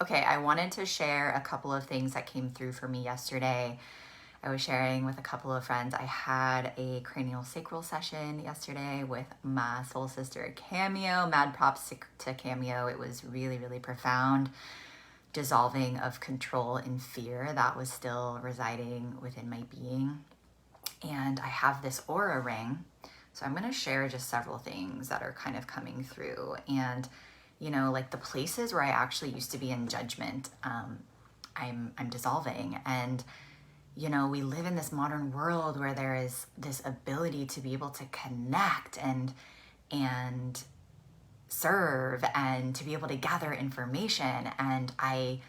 Okay, I wanted to share a couple of things that came through for me yesterday. I was sharing with a couple of friends. I had a cranial sacral session yesterday with my soul sister Cameo. Mad props to Cameo. It was really, really profound. Dissolving of control and fear that was still residing within my being. And I have this aura ring. So I'm going to share just several things that are kind of coming through. And you know, like the places where I actually used to be in judgment, I'm dissolving. And you know, we live in this modern world where there is this ability to be able to connect and serve and to be able to gather information. And I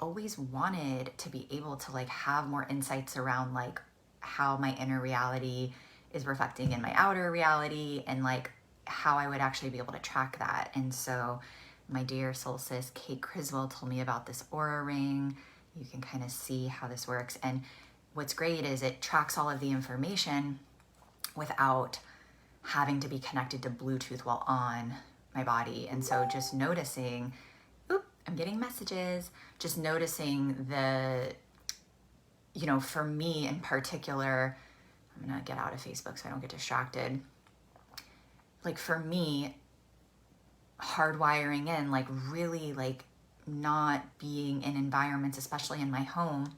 always wanted to be able to like have more insights around like how my inner reality is reflecting in my outer reality, and like how I would actually be able to track that. And so my dear soul sis Kate Criswell told me about this aura ring. You can kind of see how this works. And what's great is it tracks all of the information without having to be connected to Bluetooth while on my body. And so just noticing, I'm getting messages, just noticing the, you know, for me in particular, I'm gonna get out of Facebook so I don't get distracted. Like for me, hardwiring in, like really like not being in environments, especially in my home.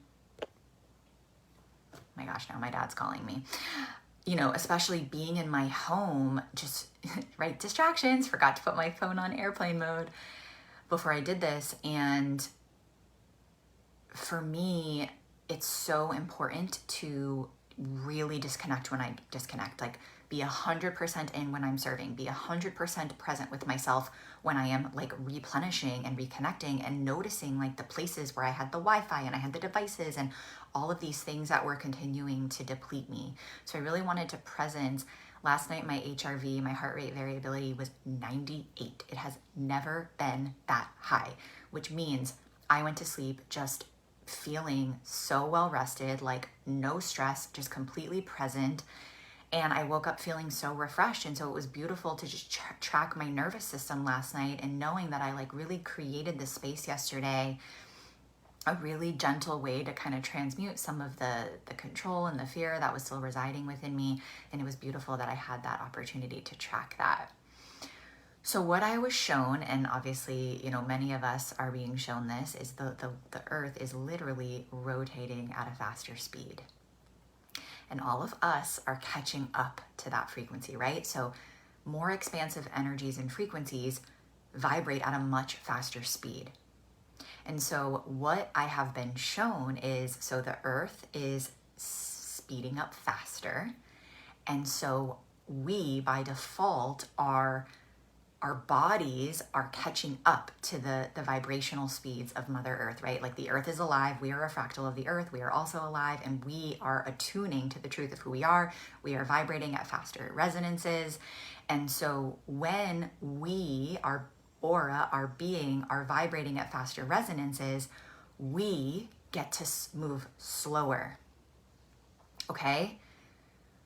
My gosh, now my dad's calling me. You know, especially being in my home, just right, distractions, forgot to put my phone on airplane mode before I did this. And for me, it's so important to really disconnect when I disconnect, like be 100% in when I'm serving, be 100% present with myself when I am like replenishing and reconnecting and noticing like the places where I had the Wi-Fi and I had the devices and all of these things that were continuing to deplete me. So I really wanted to presence. Last night, my HRV, my heart rate variability was 98. It has never been that high, which means I went to sleep just feeling so well rested, like no stress, just completely present. And I woke up feeling so refreshed. And so it was beautiful to just track my nervous system last night, and knowing that I like really created this space yesterday, a really gentle way to kind of transmute some of the control and the fear that was still residing within me. And it was beautiful that I had that opportunity to track that. So what I was shown, and obviously, you know, many of us are being shown this, is the earth is literally rotating at a faster speed. And all of us are catching up to that frequency, right? So more expansive energies and frequencies vibrate at a much faster speed. And so what I have been shown is, so the earth is speeding up faster. And so we, by default, our bodies are catching up to the vibrational speeds of Mother Earth, right? Like the earth is alive. We are a fractal of the earth. We are also alive, and we are attuning to the truth of who we are. We are vibrating at faster resonances. And so when we, our aura, our being, are vibrating at faster resonances, we get to move slower. Okay?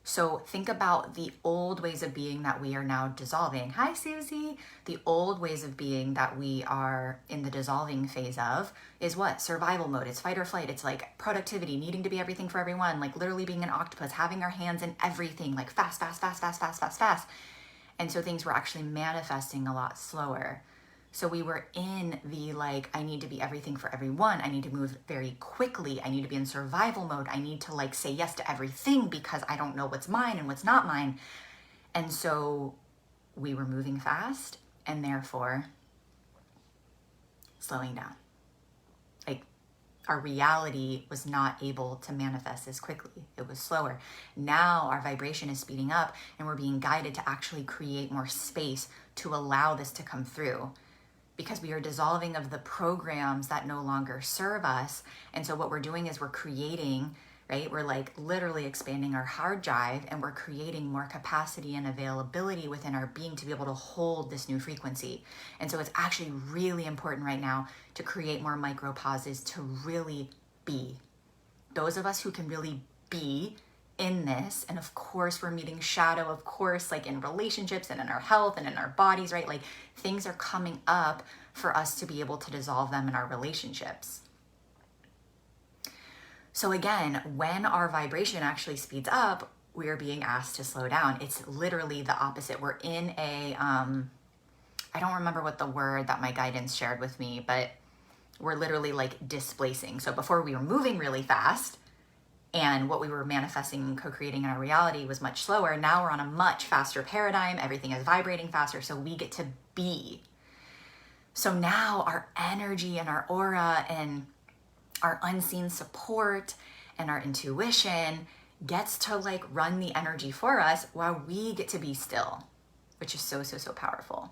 So think about the old ways of being that we are now dissolving. Hi, Susie. The old ways of being that we are in the dissolving phase of is what? Survival mode. It's fight or flight. It's like productivity, needing to be everything for everyone, like literally being an octopus, having our hands in everything, like fast, fast, fast, fast, fast, fast, fast. And so things were actually manifesting a lot slower. So we were in the like, I need to be everything for everyone. I need to move very quickly. I need to be in survival mode. I need to like say yes to everything because I don't know what's mine and what's not mine. And so we were moving fast and therefore slowing down. Like our reality was not able to manifest as quickly. It was slower. Now our vibration is speeding up, and we're being guided to actually create more space to allow this to come through, because we are dissolving of the programs that no longer serve us. And so what we're doing is we're creating, right? We're like literally expanding our hard drive, and we're creating more capacity and availability within our being to be able to hold this new frequency. And so it's actually really important right now to create more micro pauses to really be. Those of us who can really be in this, and of course we're meeting shadow, of course, like in relationships and in our health and in our bodies, right? Like things are coming up for us to be able to dissolve them in our relationships. So again, when our vibration actually speeds up, we are being asked to slow down. It's literally the opposite. We're in a, I don't remember what the word that my guidance shared with me, but we're literally like displacing. So before we were moving really fast and what we were manifesting and co-creating in our reality was much slower. Now we're on a much faster paradigm. Everything is vibrating faster. So we get to be. So now our energy and our aura and our unseen support and our intuition gets to like run the energy for us while we get to be still, which is so, so, so powerful.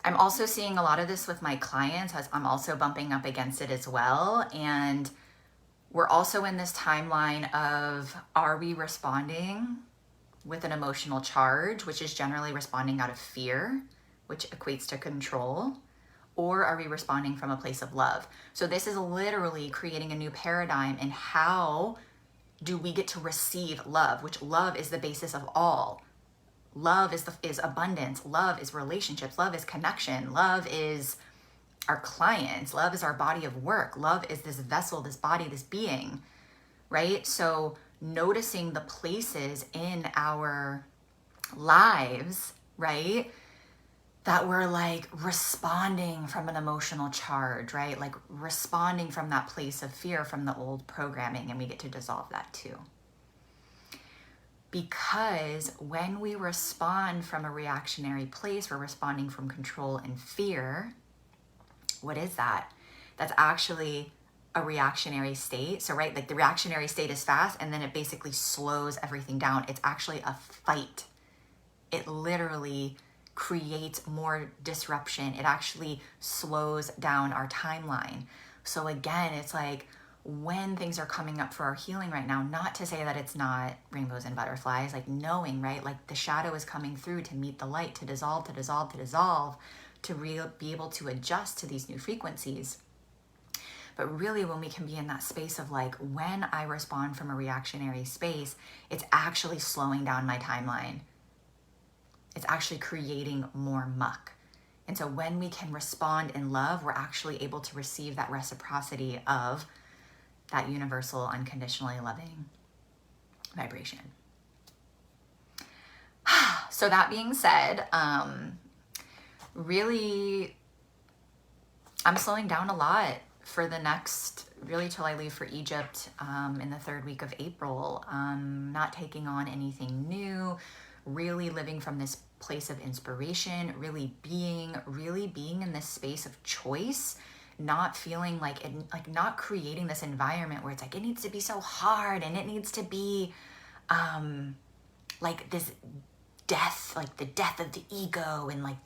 I'm also seeing a lot of this with my clients as I'm also bumping up against it as well. And we're also in this timeline of, are we responding with an emotional charge, which is generally responding out of fear, which equates to control, or are we responding from a place of love? So this is literally creating a new paradigm in how do we get to receive love, which love is the basis of all. Love is abundance. Love is relationships. Love is connection. Love is our clients. Love is our body of work. Love is this vessel, this body, this being, right? So noticing the places in our lives, right, that we're like responding from an emotional charge, right? Like responding from that place of fear from the old programming, and we get to dissolve that too. Because when we respond from a reactionary place, we're responding from control and fear. What is that? That's actually a reactionary state. So, right, like the reactionary state is fast and then it basically slows everything down. It's actually a fight. It literally creates more disruption. It actually slows down our timeline. So again, it's like when things are coming up for our healing right now, not to say that it's not rainbows and butterflies, like knowing, right, like the shadow is coming through to meet the light, to dissolve, to dissolve, to dissolve, to be able to adjust to these new frequencies. But really when we can be in that space of like, when I respond from a reactionary space, it's actually slowing down my timeline. It's actually creating more muck. And so when we can respond in love, we're actually able to receive that reciprocity of that universal, unconditionally loving vibration. So that being said, really, I'm slowing down a lot for the next, really till I leave for Egypt in the 3rd week of April. Not taking on anything new, really living from this place of inspiration, really being in this space of choice, not feeling like it, like not creating this environment where it's like it needs to be so hard and it needs to be like this death, like the death of the ego and like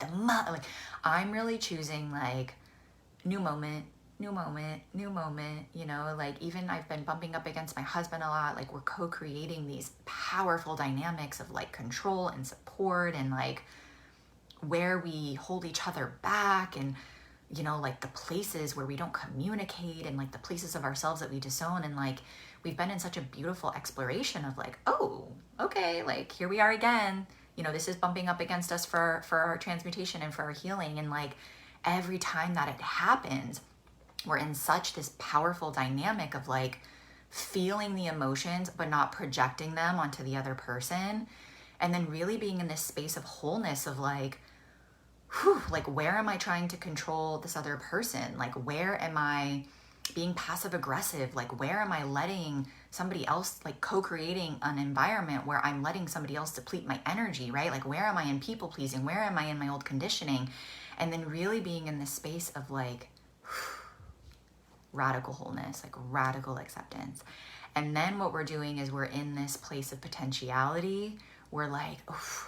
like I'm really choosing like new moment, you know, like even I've been bumping up against my husband a lot. Like we're co-creating these powerful dynamics of like control and support and like where we hold each other back and, you know, like the places where we don't communicate and like the places of ourselves that we disown. And like, we've been in such a beautiful exploration of like, oh, okay, like here we are again. You know, this is bumping up against us for our transmutation and for our healing. And like every time that it happens, we're in such this powerful dynamic of like feeling the emotions, but not projecting them onto the other person. And then really being in this space of wholeness of like, whew, like where am I trying to control this other person? Like where am I being passive aggressive? Like where am I letting somebody else, like co-creating an environment where I'm letting somebody else deplete my energy, right? Like where am I in people pleasing? Where am I in my old conditioning? And then really being in this space of like radical wholeness, like radical acceptance. And then what we're doing is we're in this place of potentiality. We're like,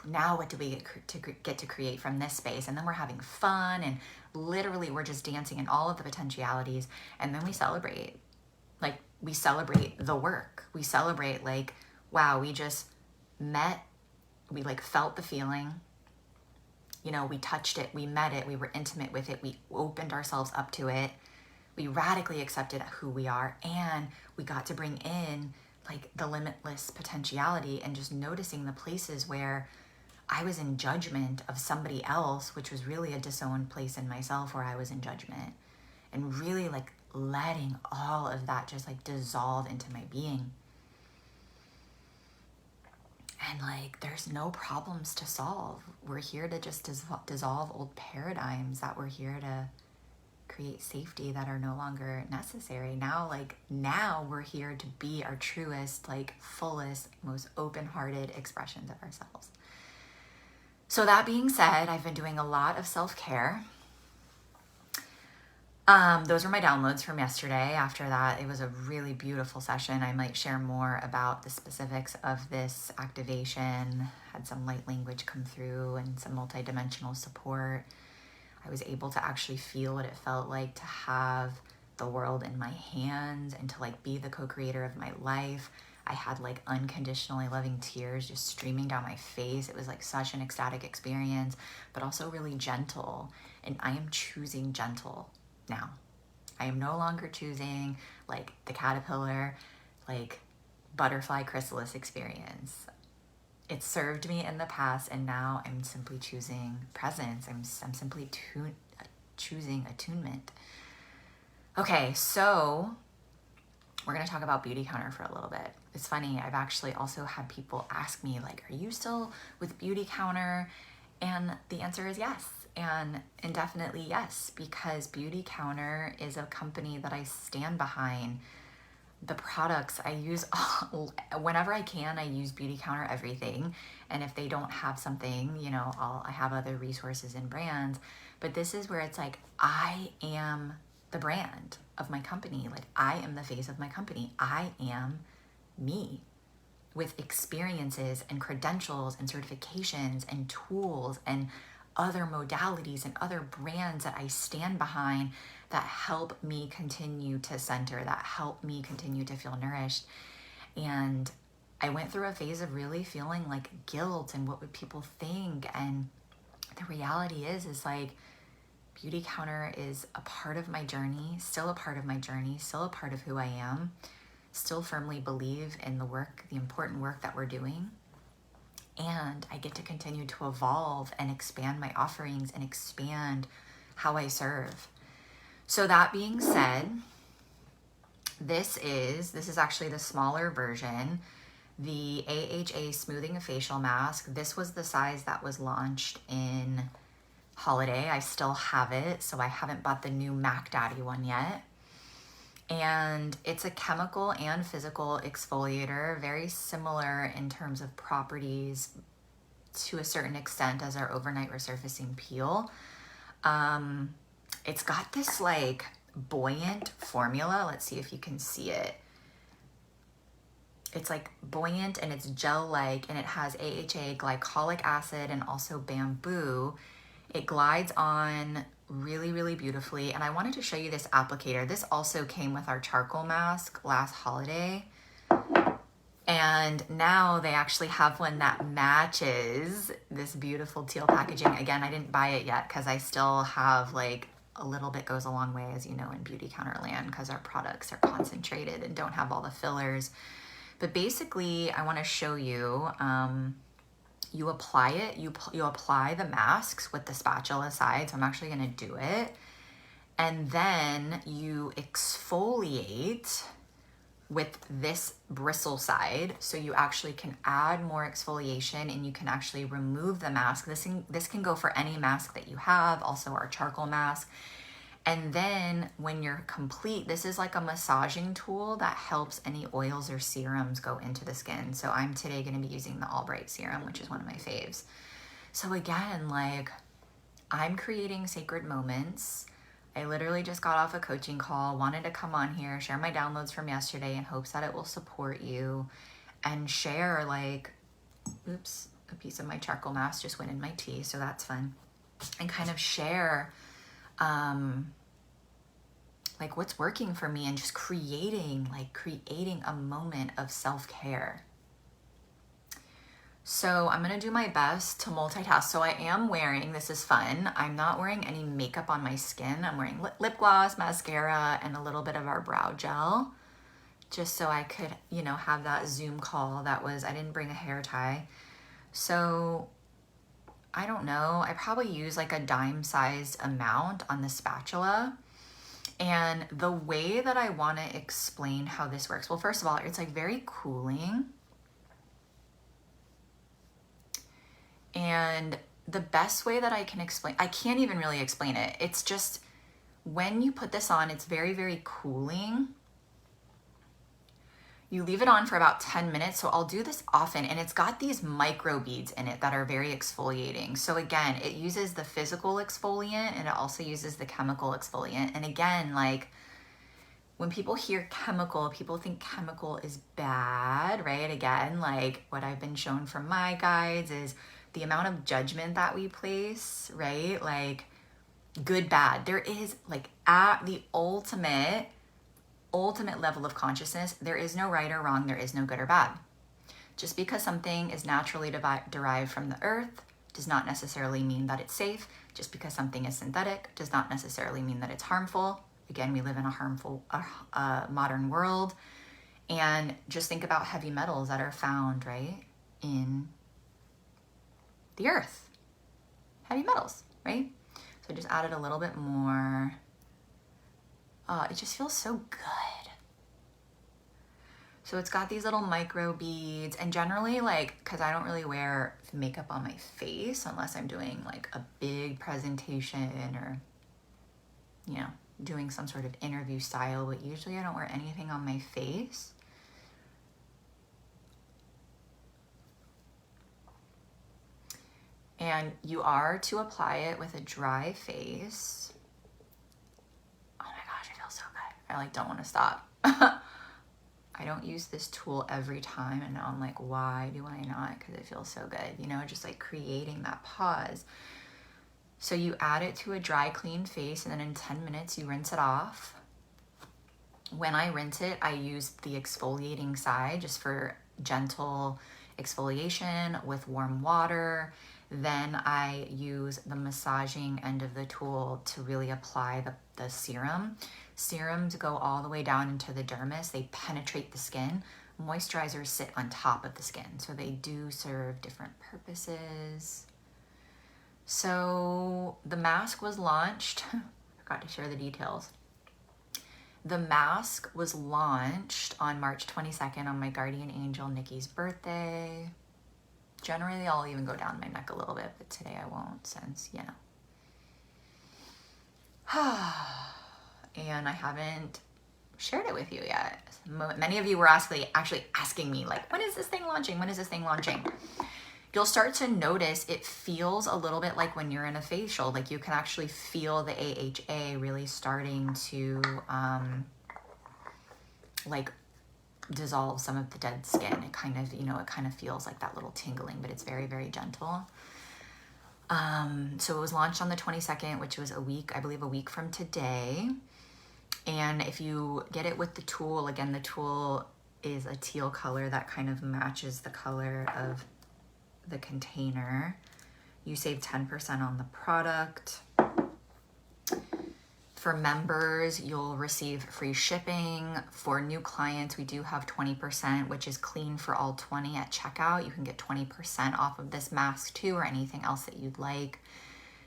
now what do we get to create from this space? And then we're having fun and literally we're just dancing in all of the potentialities. And then we celebrate, like we celebrate the work. We celebrate like, wow, we just met, we like felt the feeling, you know, we touched it, we met it, we were intimate with it, we opened ourselves up to it. We radically accepted who we are and we got to bring in like the limitless potentiality and just noticing the places where I was in judgment of somebody else, which was really a disowned place in myself where I was in judgment, and really like letting all of that just like dissolve into my being. And like, there's no problems to solve. We're here to just dissolve old paradigms that we're here to create safety that are no longer necessary. Now we're here to be our truest, like fullest, most open-hearted expressions of ourselves. So that being said, I've been doing a lot of self-care. Those were my downloads from yesterday. After that, it was a really beautiful session. I might share more about the specifics of this activation. Had some light language come through and some multidimensional support. I was able to actually feel what it felt like to have the world in my hands and to like be the co-creator of my life. I had like unconditionally loving tears just streaming down my face. It was like such an ecstatic experience, but also really gentle. And I am choosing gentle now. I am no longer choosing like the caterpillar, like butterfly chrysalis experience. It served me in the past, and now I'm simply choosing presence. I'm simply choosing attunement. Okay, so we're going to talk about Beauty Counter for a little bit. It's funny, I've actually also had people ask me, like, are you still with Beauty Counter? And the answer is yes, and indefinitely yes, because Beauty Counter is a company that I stand behind. The products I use, whenever I can, I use Beauty Counter everything. And if they don't have something, you know, I have other resources and brands. But this is where it's like, I am the brand of my company. Like, I am the face of my company. I am me with experiences and credentials and certifications and tools and other modalities and other brands that I stand behind that help me continue to center, that help me continue to feel nourished. And I went through a phase of really feeling like guilt and what would people think. And the reality is like, Beauty Counter is a part of my journey, still a part of my journey, still a part of who I am, still firmly believe in the work, the important work that we're doing. And I get to continue to evolve and expand my offerings and expand how I serve. So that being said, this is actually the smaller version, the AHA Smoothing a Facial Mask. This was the size that was launched in holiday. I still have it, so I haven't bought the new Mac Daddy one yet. And it's a chemical and physical exfoliator, very similar in terms of properties to a certain extent as our overnight resurfacing peel. It's got this like buoyant formula. Let's see if you can see it. It's like buoyant and it's gel-like, and it has AHA, glycolic acid, and also bamboo. It glides on really, really beautifully. And I wanted to show you this applicator. This also came with our charcoal mask last holiday. And now they actually have one that matches this beautiful teal packaging. Again, I didn't buy it yet because I still have like a little bit goes a long way, as you know, in Beauty Counter land, because our products are concentrated and don't have all the fillers. But basically, I want to show you, you apply it, you apply the masks with the spatula side. So I'm actually going to do it. And then you exfoliate with this bristle side. So you actually can add more exfoliation and you can actually remove the mask. This can go for any mask that you have, also our charcoal mask. And then when you're complete, this is like a massaging tool that helps any oils or serums go into the skin. So I'm today going to be using the Albright serum, which is one of my faves. So again, like, I'm creating sacred moments. I literally just got off a coaching call, wanted to come on here, share my downloads from yesterday in hopes that it will support you, and share like, oops, a piece of my charcoal mask just went in my tea, so that's fun. And kind of share like what's working for me, and just creating a moment of self-care. So I'm going to do my best to multitask. So I am wearing, this is fun, I'm not wearing any makeup on my skin. I'm wearing lip gloss, mascara, and a little bit of our brow gel just so I could, you know, have that Zoom call. I didn't bring a hair tie. So I don't know, I probably use like a dime-sized amount on the spatula. And the way that I want to explain how this works, well, first of all, it's like very cooling. And the best way that I can explain, I can't even really explain it. It's just when you put this on, it's very, very cooling. You leave it on for about 10 minutes. So I'll do this often, and it's got these micro beads in it that are very exfoliating. So again, it uses the physical exfoliant and it also uses the chemical exfoliant. And again, like when people hear chemical, people think chemical is bad, right? Again, like what I've been shown from my guides is the amount of judgment that we place, right? Like good, bad. There is like at the ultimate level of consciousness, there is no right or wrong, there is no good or bad. Just because something is naturally derived from the earth does not necessarily mean that it's safe. Just because something is synthetic does not necessarily mean that it's harmful. Again, we live in a harmful modern world. And just think about heavy metals that are found, right, in the earth. Heavy metals, right? So I just added a little bit more. It just feels so good. So it's got these little micro beads, and generally, like, because I don't really wear makeup on my face unless I'm doing like a big presentation or, you know, doing some sort of interview style, but usually I don't wear anything on my face. And you are to apply it with a dry face. Oh my gosh, it feels so good. I like don't want to stop. I don't use this tool every time, and now I'm like, why do I not? Because it feels so good, you know, just like creating that pause. So you add it to a dry, clean face, and then in 10 minutes you rinse it off. When I rinse it, I use the exfoliating side just for gentle exfoliation with warm water. Then I use the massaging end of the tool to really apply the serum. Serums go all the way down into the dermis. They penetrate the skin. Moisturizers sit on top of the skin. So they do serve different purposes. So the mask was launched. Forgot to share the details. The mask was launched on March 22nd on my guardian angel Nikki's birthday. Generally, I'll even go down my neck a little bit, but today I won't since, you know. And I haven't shared it with you yet. Many of you were actually asking me, like, when is this thing launching? When is this thing launching? You'll start to notice it feels a little bit like when you're in a facial, like you can actually feel the AHA really starting to like dissolve some of the dead skin. It kind of, you know, it kind of feels like that little tingling, but it's very, very gentle. So it was launched on the 22nd, which was I believe a week from today. And if you get it with the tool, again, the tool is a teal color that kind of matches the color of the container. You save 10% on the product. For members, you'll receive free shipping. For new clients, we do have 20%, which is clean for all 20 at checkout. You can get 20% off of this mask too, or anything else that you'd like.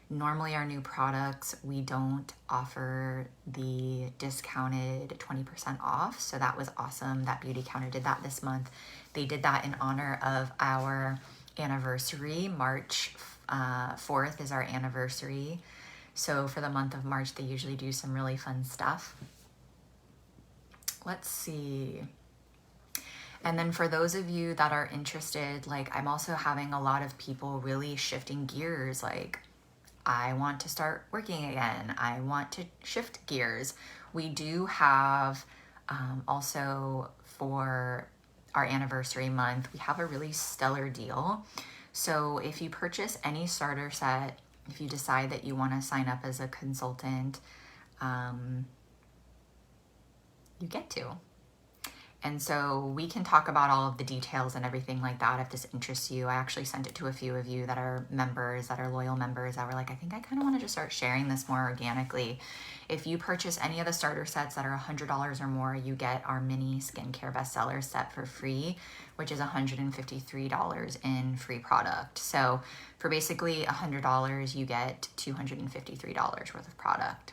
Normally our new products, we don't offer the discounted 20% off. So that was awesome. That Beauty Counter did that this month. They did that in honor of our anniversary. March 4th is our anniversary. So for the month of March, they usually do some really fun stuff. Let's see. And then for those of you that are interested, like I'm also having a lot of people really shifting gears. Like I want to start working again. I want to shift gears. We do have also for our anniversary month, we have a really stellar deal. So if you purchase any starter set, if you decide that you want to sign up as a consultant, you get to. And so we can talk about all of the details and everything like that if this interests you. I actually sent it to a few of you that are members, that are loyal members, that were like, I think I kind of want to just start sharing this more organically. If you purchase any of the starter sets that are $100 or more, you get our mini skincare bestseller set for free, which is $153 in free product. So for basically $100, you get $253 worth of product.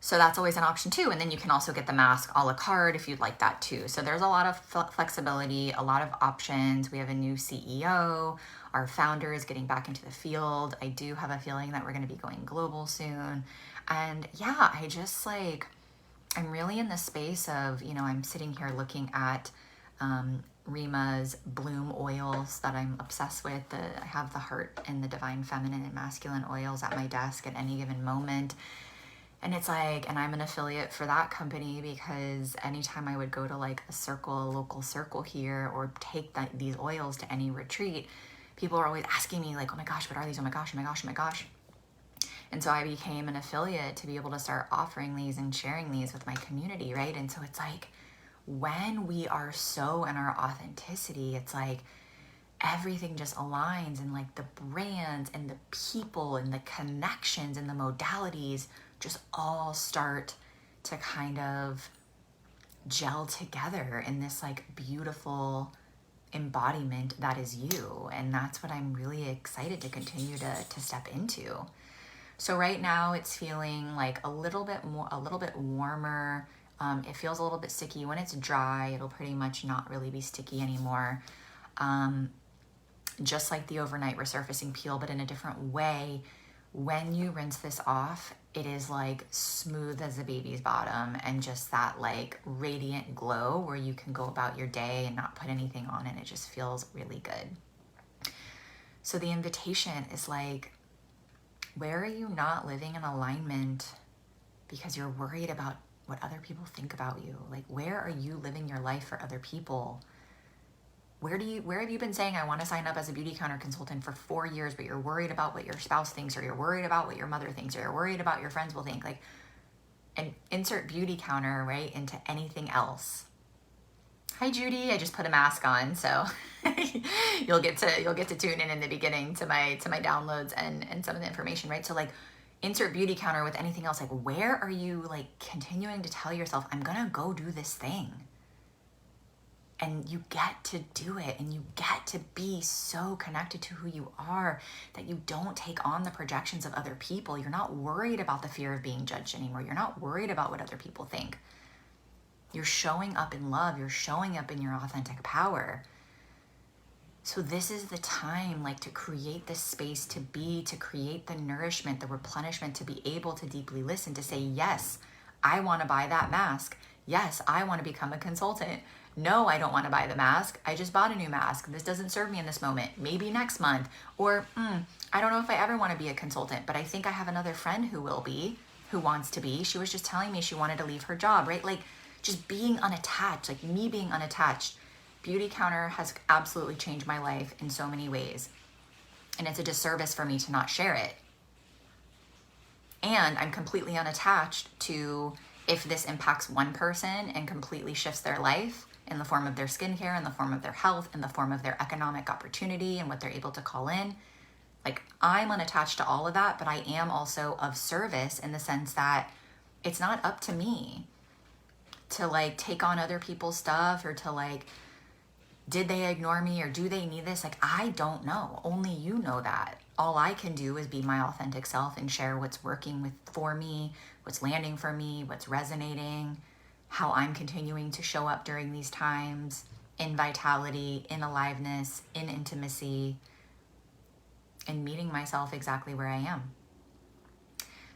So that's always an option too. And then you can also get the mask a la carte if you'd like that too. So there's a lot of flexibility, a lot of options. We have a new CEO. Our founder is getting back into the field. I do have a feeling that we're going to be going global soon. And yeah, I just like, I'm really in the space of, you know, I'm sitting here looking at Rima's Bloom oils that I'm obsessed with. I have the heart and the divine feminine and masculine oils at my desk at any given moment. And it's like, and I'm an affiliate for that company because anytime I would go to like a local circle here, or take these oils to any retreat, people are always asking me like, oh my gosh, what are these? Oh my gosh, oh my gosh, oh my gosh. And so I became an affiliate to be able to start offering these and sharing these with my community, right? And so it's like, when we are so in our authenticity, it's like everything just aligns, and like the brands and the people and the connections and the modalities just all start to kind of gel together in this like beautiful embodiment that is you. And that's what I'm really excited to continue to step into. So right now it's feeling like a little bit warmer. It feels a little bit sticky. When it's dry, it'll pretty much not really be sticky anymore. Just like the overnight resurfacing peel, but in a different way. When you rinse this off, it is like smooth as a baby's bottom, and just that like radiant glow where you can go about your day and not put anything on it. It just feels really good. So the invitation is like, where are you not living in alignment because you're worried about what other people think about you? Like, where are you living your life for other people? Where have you been saying, I want to sign up as a beauty counter consultant for 4 years, but you're worried about what your spouse thinks, or you're worried about what your mother thinks, or you're worried about your friends will think? Like, and insert beauty counter, right, into anything else. Hi, Judy. I just put a mask on, so you'll get to tune in the beginning to my downloads and some of the information, right? So like, insert beauty counter with anything else. Like, where are you like continuing to tell yourself, I'm gonna go do this thing? And you get to do it, and you get to be so connected to who you are that you don't take on the projections of other people. You're not worried about the fear of being judged anymore. You're not worried about what other people think. You're showing up in love. You're showing up in your authentic power. So this is the time, like, to create this space to create the nourishment, the replenishment, to be able to deeply listen, to say, yes, I want to buy that mask. Yes, I want to become a consultant. No, I don't want to buy the mask. I just bought a new mask. This doesn't serve me in this moment. Maybe next month. Or I don't know if I ever want to be a consultant, but I think I have another friend who will be, who wants to be. She was just telling me she wanted to leave her job, right? Like, just being unattached, like me being unattached. Beauty Counter has absolutely changed my life in so many ways. And it's a disservice for me to not share it. And I'm completely unattached to if this impacts one person and completely shifts their life in the form of their skincare, in the form of their health, in the form of their economic opportunity and what they're able to call in. Like, I'm unattached to all of that, but I am also of service in the sense that it's not up to me to like take on other people's stuff, or to like, did they ignore me, or do they need this? Like, I don't know. Only you know that. All I can do is be my authentic self and share what's working for me, what's landing for me, what's resonating, how I'm continuing to show up during these times in vitality, in aliveness, in intimacy, and meeting myself exactly where I am.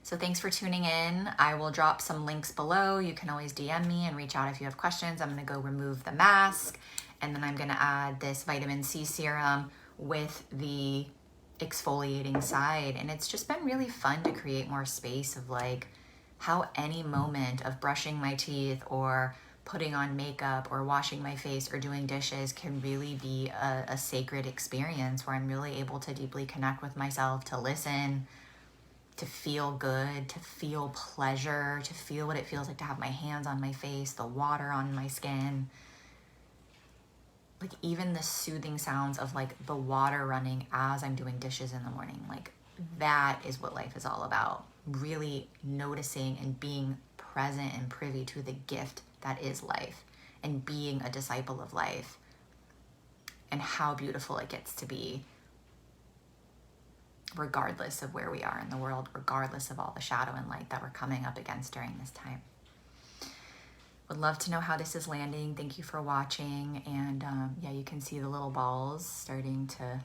So thanks for tuning in. I will drop some links below. You can always DM me and reach out if you have questions. I'm going to go remove the mask, and then I'm going to add this vitamin C serum with the exfoliating side. And it's just been really fun to create more space of like how any moment of brushing my teeth or putting on makeup or washing my face or doing dishes can really be a sacred experience where I'm really able to deeply connect with myself, to listen, to feel good, to feel pleasure, to feel what it feels like to have my hands on my face, the water on my skin. Like even the soothing sounds of like the water running as I'm doing dishes in the morning, like that is what life is all about. Really noticing and being present and privy to the gift that is life, and being a disciple of life, and how beautiful it gets to be, regardless of where we are in the world, regardless of all the shadow and light that we're coming up against during this time. Would love to know how this is landing. Thank you for watching. And yeah, you can see the little balls starting to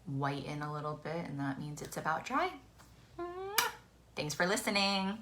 whiten a little bit, and that means it's about dry. Thanks for listening.